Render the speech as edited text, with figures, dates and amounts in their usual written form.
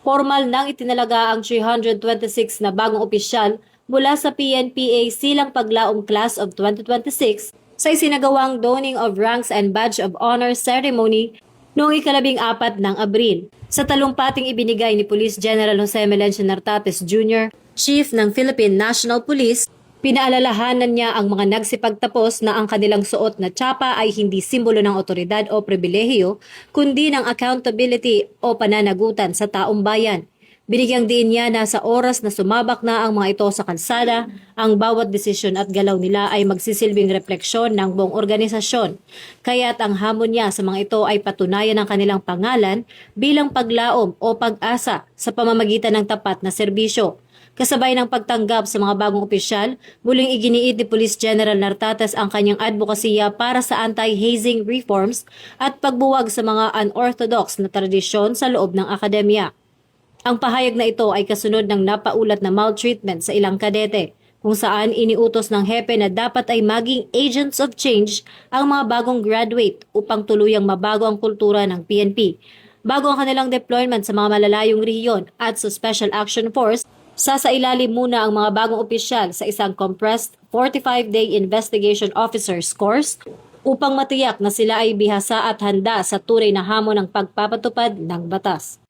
Formal nang itinalaga ang 326 na bagong opisyal mula sa PNPA silang paglaong Class of 2026 sa isinagawang Donning of Ranks and Badge of Honor ceremony noong ika-14 ng Abril. Sa talumpating ibinigay ni Police General Jose Melencio Nartates Jr., Chief ng Philippine National Police, pinaalalahanan niya ang mga nagsipagtapos na ang kanilang suot na tsapa ay hindi simbolo ng otoridad o pribilehiyo, kundi ng accountability o pananagutan sa taong bayan. Binigyang diin niya na sa oras na sumabak na ang mga ito sa kalsada, ang bawat desisyon at galaw nila ay magsisilbing refleksyon ng buong organisasyon. Kaya't ang hamon niya sa mga ito ay patunayan ang kanilang pangalan bilang paglaom o pag-asa sa pamamagitan ng tapat na serbisyo. Kasabay ng pagtanggap sa mga bagong opisyal, muling iginiit ni Police General Nartates ang kanyang advokasya para sa anti-hazing reforms at pagbuwag sa mga unorthodox na tradisyon sa loob ng akademya. Ang pahayag na ito ay kasunod ng napaulat na maltreatment sa ilang kadete, kung saan iniutos ng hepe na dapat ay maging agents of change ang mga bagong graduate upang tuluyang mabago ang kultura ng PNP. Bago ang kanilang deployment sa mga malalayong rehiyon at sa Special Action Force, sasailalim muna ang mga bagong opisyal sa isang compressed 45-day investigation officer's course upang matiyak na sila ay bihasa at handa sa tunay na hamon ng pagpapatupad ng batas.